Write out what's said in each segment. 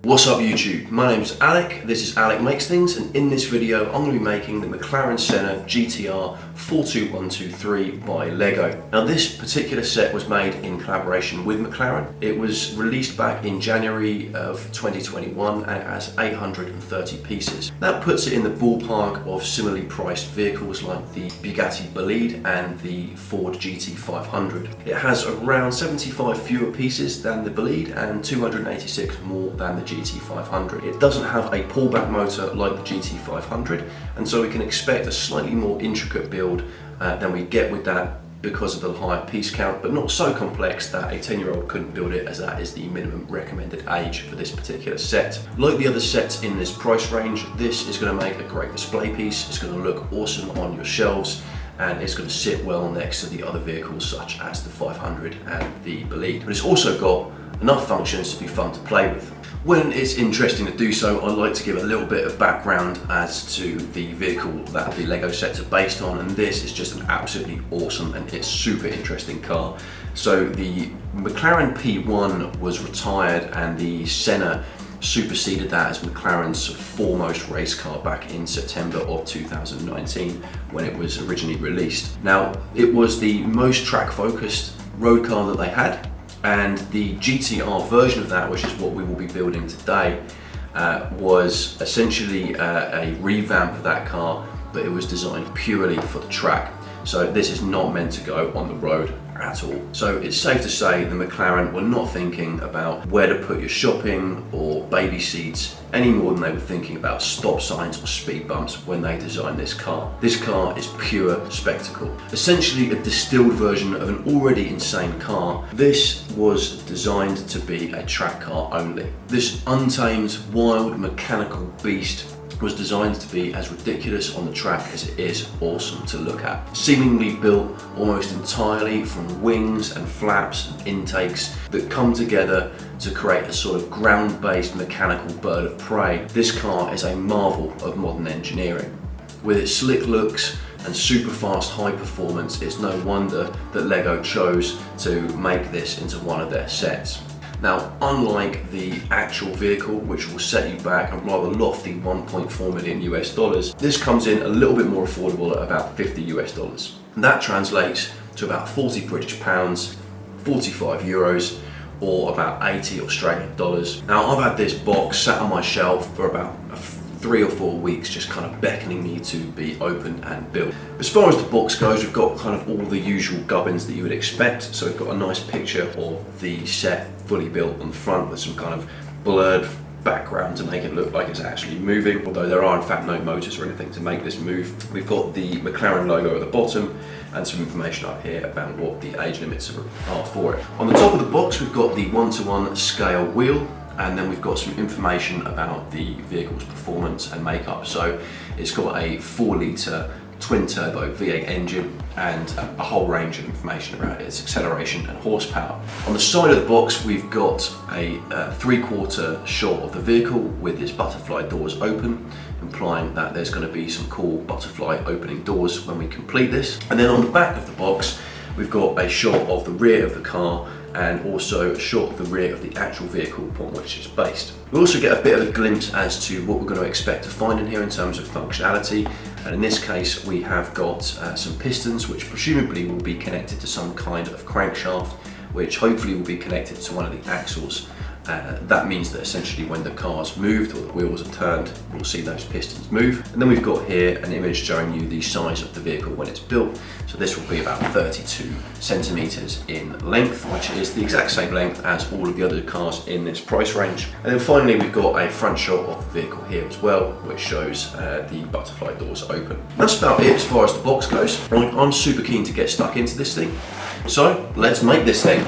What's up YouTube? My name's Alec, this is Alec Makes Things, and in this video I'm going to be making the McLaren Senna GTR 42123 by LEGO. Now this particular set was made in collaboration with McLaren. It was released back in January of 2021 and it has 830 pieces. That puts it in the ballpark of similarly priced vehicles like the Bugatti Bolide and the Ford GT500. It has around 75 fewer pieces than the Bolide and 286 more than the GT500. It doesn't have a pullback motor like the GT500, and so we can expect a slightly more intricate build than we get with that because of the higher piece count, but not so complex that a 10-year-old couldn't build it, as that is the minimum recommended age for this particular set. Like the other sets in this price range, this is going to make a great display piece. It's going to look awesome on your shelves, and it's going to sit well next to the other vehicles such as the 500 and the Bolide. But it's also got enough functions to be fun to play with. When it's interesting to do so, I like to give a little bit of background as to the vehicle that the LEGO sets are based on, and this is just an absolutely awesome and it's super interesting car. So the McLaren P1 was retired and the Senna superseded that as McLaren's foremost race car back in September of 2019 when it was originally released. Now, it was the most track-focused road car that they had, and the GTR version of that, which is what we will be building today, was essentially a revamp of that car, but it was designed purely for the track. So this is not meant to go on the road at all. So it's safe to say the McLaren were not thinking about where to put your shopping or baby seats any more than they were thinking about stop signs or speed bumps when they designed this car. This car is pure spectacle. Essentially a distilled version of an already insane car. This was designed to be a track car only. This untamed, wild, mechanical beast was designed to be as ridiculous on the track as it is awesome to look at. Seemingly built almost entirely from wings and flaps and intakes that come together to create a sort of ground-based mechanical bird of prey. This car is a marvel of modern engineering. With its slick looks and super fast high performance, it's no wonder that LEGO chose to make this into one of their sets. Now, unlike the actual vehicle, which will set you back a rather lofty 1.4 million US dollars, this comes in a little bit more affordable at about 50 US dollars. And that translates to about 40 British pounds, 45 euros, or about 80 Australian dollars. Now, I've had this box sat on my shelf for about 3 or 4 weeks, just kind of beckoning me to be opened and built. As far as the box goes, we've got kind of all the usual gubbins that you would expect. So we've got a nice picture of the set fully built on the front with some kind of blurred background to make it look like it's actually moving, although there are in fact no motors or anything to make this move. We've got the McLaren logo at the bottom and some information up here about what the age limits are for it. On the top of the box, we've got the 1:1 scale wheel, and then we've got some information about the vehicle's performance and makeup. So it's got a 4-litre twin-turbo V8 engine and a whole range of information around its acceleration and horsepower. On the side of the box, we've got a 3/4 shot of the vehicle with its butterfly doors open, implying that there's going to be some cool butterfly opening doors when we complete this. And then on the back of the box, we've got a shot of the rear of the car and also a shot of the rear of the actual vehicle upon which it's based. We also get a bit of a glimpse as to what we're going to expect to find in here in terms of functionality, and in this case we have got some pistons which presumably will be connected to some kind of crankshaft, which hopefully will be connected to one of the axles. That means that essentially when the car's moved or the wheels are turned, we'll see those pistons move. And then we've got here an image showing you the size of the vehicle when it's built. So this will be about 32 centimeters in length, which is the exact same length as all of the other cars in this price range. And then finally, we've got a front shot of the vehicle here as well, which shows the butterfly doors open. That's about it as far as the box goes. I'm super keen to get stuck into this thing. So let's make this thing.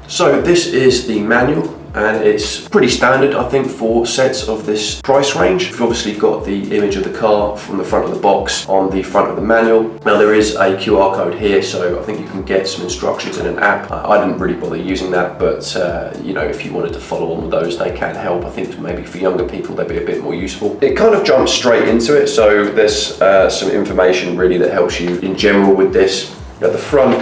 So this is the manual and it's pretty standard, I think, for sets of this price range. We've obviously got the image of the car from the front of the box on the front of the manual. Now there is a QR code here, so I think you can get some instructions in an app. I didn't really bother using that, but you know, if you wanted to follow on with those, they can help. I think maybe for younger people they'd be a bit more useful. It kind of jumps straight into it, so there's some information really that helps you in general with this at the front,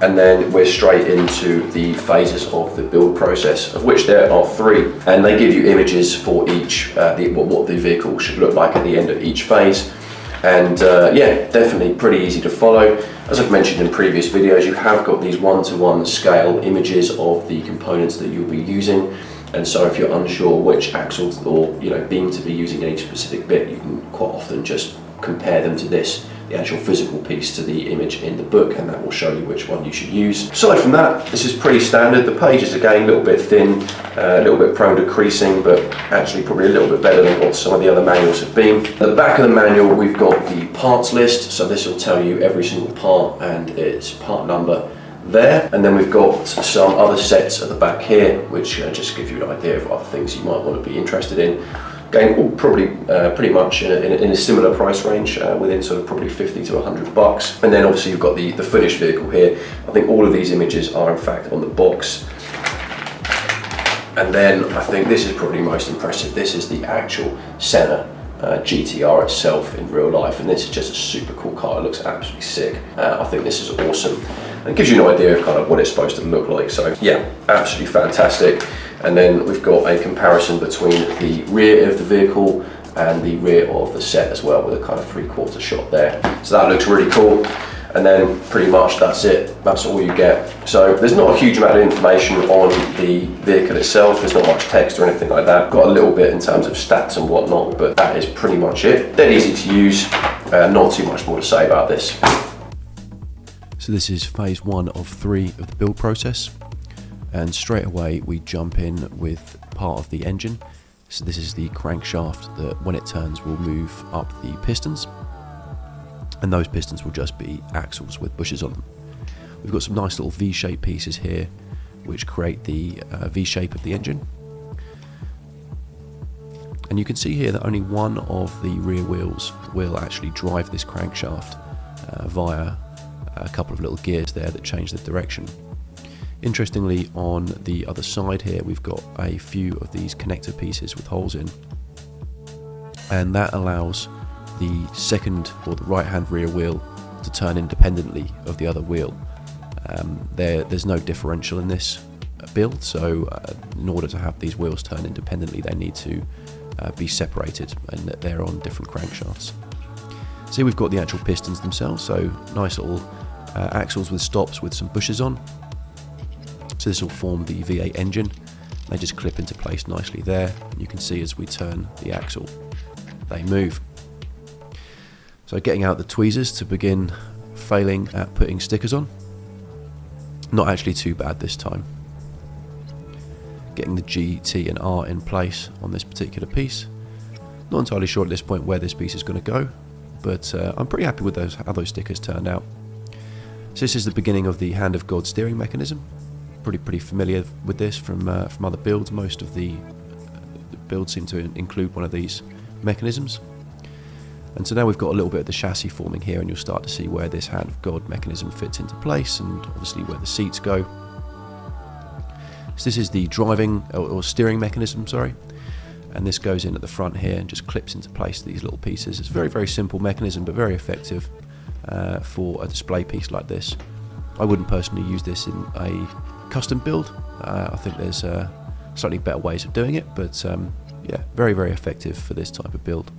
and then we're straight into the phases of the build process, of which there are 3, and they give you images for each what the vehicle should look like at the end of each phase. And yeah, definitely pretty easy to follow. As I've mentioned in previous videos, you have got these 1-to-1 scale images of the components that you'll be using. And so if you're unsure which axles or beam to be using in each specific bit, you can quite often just compare them to this, the actual physical piece, to the image in the book, and that will show you which one you should use. Aside from that, this is pretty standard. The pages, again, a little bit thin, a little bit prone to creasing, but actually probably a little bit better than what some of the other manuals have been. At the back of the manual, we've got the parts list, so this will tell you every single part and its part number there. And then we've got some other sets at the back here, which just give you an idea of other things you might want to be interested in. Again, all probably pretty much in a similar price range, within sort of probably 50 to 100 bucks. And then obviously you've got the finished vehicle here. I think all of these images are in fact on the box. And then I think this is probably most impressive. This is the actual Senna GTR itself in real life, and this is just a super cool car. It looks absolutely sick. I think this is awesome. And it gives you an idea of kind of what it's supposed to look like. So yeah, absolutely fantastic. And then we've got a comparison between the rear of the vehicle and the rear of the set as well, with a kind of 3/4 shot there. So that looks really cool. And then pretty much that's it. That's all you get. So there's not a huge amount of information on the vehicle itself. There's not much text or anything like that. Got a little bit in terms of stats and whatnot, but that is pretty much it. Dead easy to use. Not too much more to say about this. So this is phase 1 of 3 of the build process. And straight away we jump in with part of the engine. So this is the crankshaft that when it turns will move up the pistons, and those pistons will just be axles with bushes on them. We've got some nice little V-shaped pieces here which create the V-shape of the engine, and you can see here that only one of the rear wheels will actually drive this crankshaft via a couple of little gears there that change the direction. Interestingly, on the other side here, we've got a few of these connector pieces with holes in, and that allows the second or the right-hand rear wheel to turn independently of the other wheel. There's no differential in this build, so in order to have these wheels turn independently, they need to be separated, and they're on different crankshafts. See, we've got the actual pistons themselves, so nice little axles with stops with some bushes on. So this will form the V8 engine. They just clip into place nicely there. You can see as we turn the axle, they move. So getting out the tweezers to begin failing at putting stickers on. Not actually too bad this time. Getting the G, T and R in place on this particular piece. Not entirely sure at this point where this piece is going to go, but I'm pretty happy with how those stickers turned out. So this is the beginning of the Hand of God steering mechanism. Pretty familiar with this from other builds. Most of the builds seem to include one of these mechanisms. And so now we've got a little bit of the chassis forming here, and you'll start to see where this Hand of God mechanism fits into place, and obviously where the seats go. So this is the driving or steering mechanism, sorry. And this goes in at the front here and just clips into place these little pieces. It's a very simple mechanism, but very effective for a display piece like this. I wouldn't personally use this in a custom build. I think there's slightly better ways of doing it, but yeah, very effective for this type of build.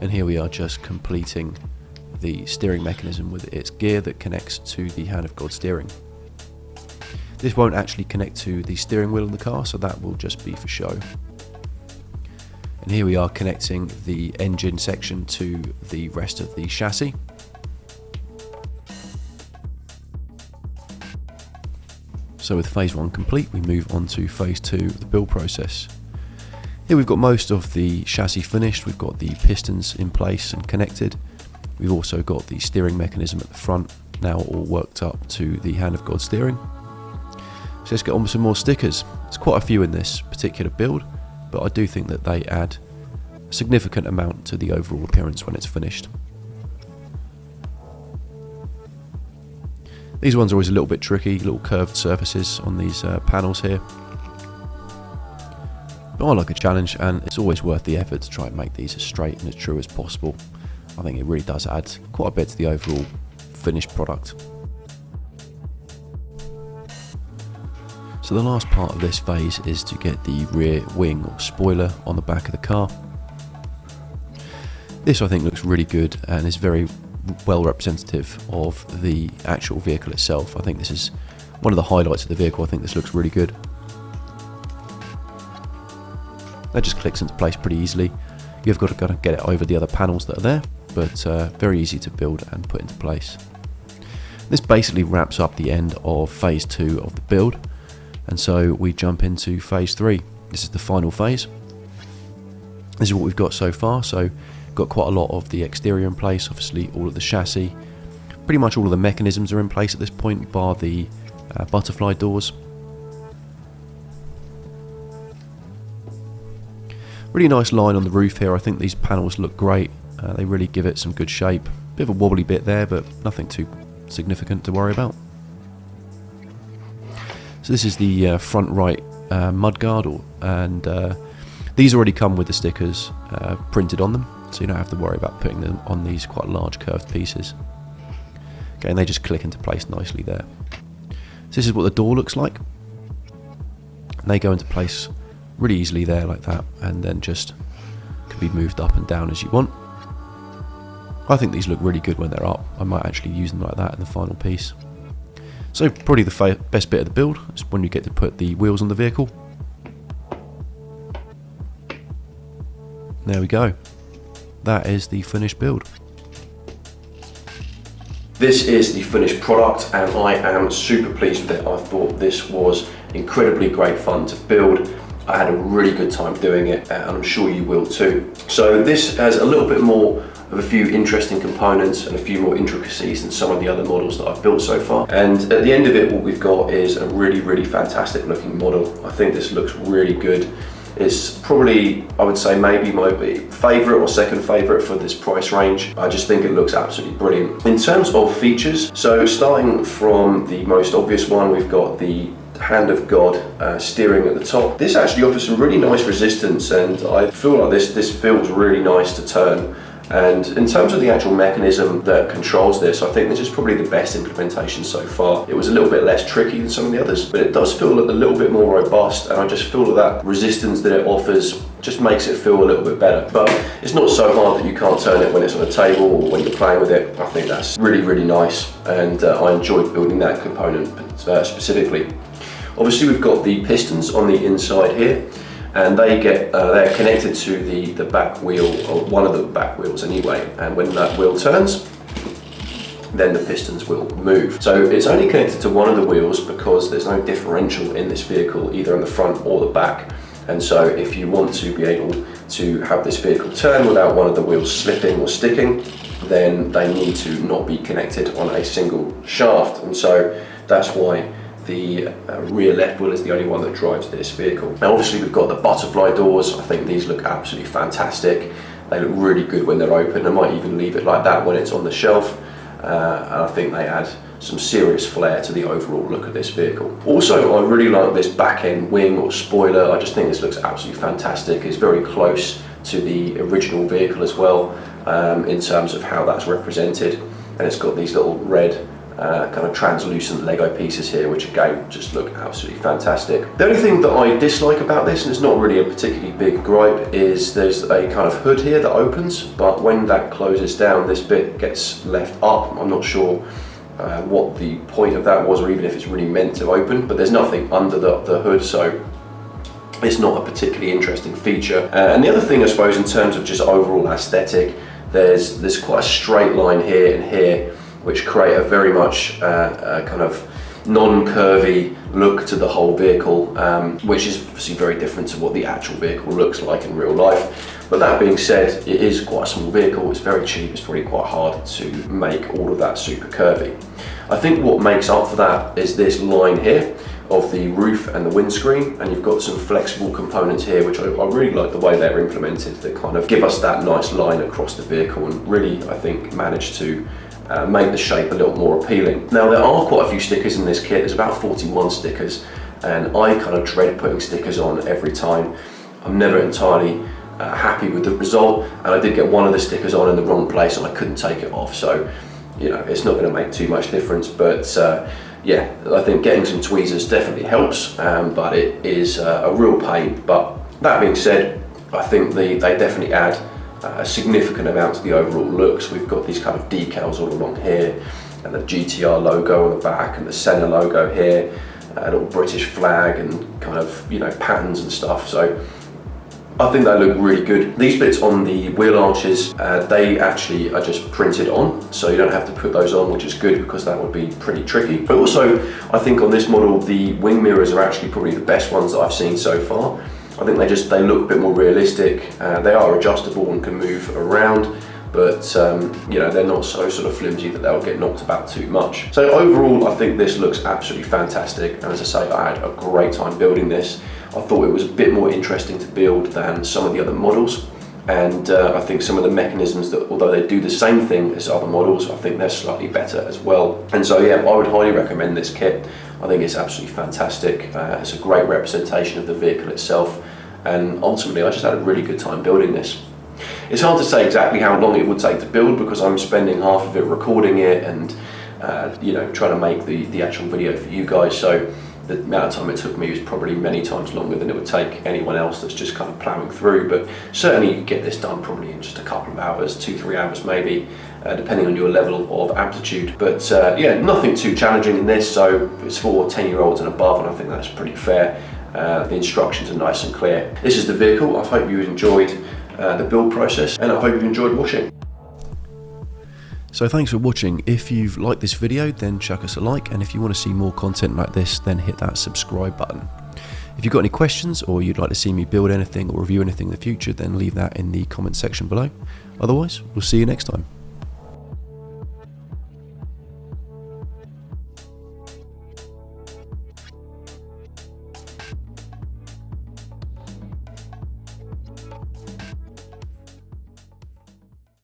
And here we are just completing the steering mechanism with its gear that connects to the Hand of God steering. This won't actually connect to the steering wheel in the car, so that will just be for show. And here we are connecting the engine section to the rest of the chassis. So with phase 1 complete, we move on to phase 2 of the build process. Here we've got most of the chassis finished. We've got the pistons in place and connected. We've also got the steering mechanism at the front, now all worked up to the Hand of God steering. So let's get on with some more stickers. There's quite a few in this particular build, but I do think that they add a significant amount to the overall appearance when it's finished. These ones are always a little bit tricky, little curved surfaces on these panels here. But I like a challenge, and it's always worth the effort to try and make these as straight and as true as possible. I think it really does add quite a bit to the overall finished product. So the last part of this phase is to get the rear wing or spoiler on the back of the car. This I think looks really good and is very well representative of the actual vehicle itself. I think this is one of the highlights of the vehicle. I think this looks really good. That just clicks into place pretty easily. You've got to kind of get it over the other panels that are there, but very easy to build and put into place. This basically wraps up the end of phase 2 of the build, and so we jump into phase 3. This is the final phase. This is what we've got so far. So got quite a lot of the exterior in place, obviously all of the chassis, pretty much all of the mechanisms are in place at this point, bar the butterfly doors. Really nice line on the roof here. I think these panels look great. They really give it some good shape. Bit of a wobbly bit there, but nothing too significant to worry about. So this is the front right mudguard, and these already come with the stickers printed on them, so you don't have to worry about putting them on these quite large curved pieces. Okay, and they just click into place nicely there. So this is what the door looks like. And they go into place really easily there like that, and then just can be moved up and down as you want. I think these look really good when they're up. I might actually use them like that in the final piece. So probably the best bit of the build is when you get to put the wheels on the vehicle. There we go. That is the finished build. This is the finished product, and I am super pleased with it. I thought this was incredibly great fun to build. I had a really good time doing it, and I'm sure you will too. So this has a little bit more of a few interesting components and a few more intricacies than some of the other models that I've built so far. And at the end of it, what we've got is a really, really fantastic looking model. I think this looks really good. It's probably, I would say, maybe my favourite or second favourite for this price range. I just think it looks absolutely brilliant. In terms of features, so starting from the most obvious one, we've got the hand of God steering at the top. This actually offers some really nice resistance, and I feel like this feels really nice to turn. And in terms of the actual mechanism that controls this, I think this is probably the best implementation so far. It was a little bit less tricky than some of the others, but it does feel a little bit more robust, and I just feel that resistance that it offers just makes it feel a little bit better. But it's not so hard that you can't turn it when it's on a table or when you're playing with it. I think that's really, really nice, and I enjoyed building that component specifically. Obviously, we've got the pistons on the inside here, and they're connected to the back wheel, or one of the back wheels anyway, and when that wheel turns, then the pistons will move. So it's only connected to one of the wheels because there's no differential in this vehicle, either on the front or the back. And so if you want to be able to have this vehicle turn without one of the wheels slipping or sticking, then they need to not be connected on a single shaft. And so that's why the rear left wheel is the only one that drives this vehicle. Now obviously we've got the butterfly doors. I think these look absolutely fantastic. They look really good when they're open. I might even leave it like that when it's on the shelf. And I think they add some serious flair to the overall look of this vehicle. Also, I really like this back end wing or spoiler. I just think this looks absolutely fantastic. It's very close to the original vehicle as well, in terms of how that's represented. And it's got these little red kind of translucent Lego pieces here, which again just look absolutely fantastic. The only thing that I dislike about this, and it's not really a particularly big gripe, is there's a kind of hood here that opens, but when that closes down, this bit gets left up. I'm not sure what the point of that was, or even if it's really meant to open, but there's nothing under the hood, so it's not a particularly interesting feature. And the other thing, I suppose, in terms of just overall aesthetic, there's quite a straight line here and here, which create a very much kind of non-curvy look to the whole vehicle, which is obviously very different to what the actual vehicle looks like in real life. But that being said, it is quite a small vehicle, it's very cheap, it's probably quite hard to make all of that super curvy. I think what makes up for that is this line here of the roof and the windscreen, and you've got some flexible components here which I really like the way they're implemented. They kind of give us that nice line across the vehicle and really, I think, manage to make the shape a little more appealing. Now, there are quite a few stickers in this kit. There's about 41 stickers, and I kind of dread putting stickers on every time. I'm never entirely happy with the result, and I did get one of the stickers on in the wrong place and I couldn't take it off, so you know, it's not going to make too much difference. But yeah, I think getting some tweezers definitely helps, but it is a real pain. But that being said, I think they definitely add a significant amount to the overall looks. We've got these kind of decals all along here, and the GTR logo on the back, and the Senna logo here, a little British flag, and kind of, you know, patterns and stuff. So I think they look really good. These bits on the wheel arches, they actually are just printed on, so you don't have to put those on, which is good because that would be pretty tricky. But also, I think on this model, the wing mirrors are actually probably the best ones that I've seen so far. I think they look a bit more realistic. They are adjustable and can move around, but you know, they're not so sort of flimsy that they'll get knocked about too much. So overall, I think this looks absolutely fantastic. And as I say, I had a great time building this. I thought it was a bit more interesting to build than some of the other models. And I think some of the mechanisms that, although they do the same thing as other models, I think they're slightly better as well. And so yeah, I would highly recommend this kit. I think it's absolutely fantastic. It's a great representation of the vehicle itself. And ultimately, I just had a really good time building this. It's hard to say exactly how long it would take to build because I'm spending half of it recording it and you know, trying to make the actual video for you guys. So the amount of time it took me was probably many times longer than it would take anyone else that's just kind of plowing through. But certainly you can get this done probably in just a couple of hours, 2-3 hours maybe, depending on your level of aptitude. But yeah, nothing too challenging in this. So it's for 10-year-olds and above, and I think that's pretty fair. The instructions are nice and clear. This is the vehicle. I hope you enjoyed the build process, and I hope you've enjoyed watching. So thanks for watching. If you've liked this video, then chuck us a like, and if you want to see more content like this, then hit that subscribe button. If you've got any questions, or you'd like to see me build anything or review anything in the future, then leave that in the comment section below. Otherwise, we'll see you next time.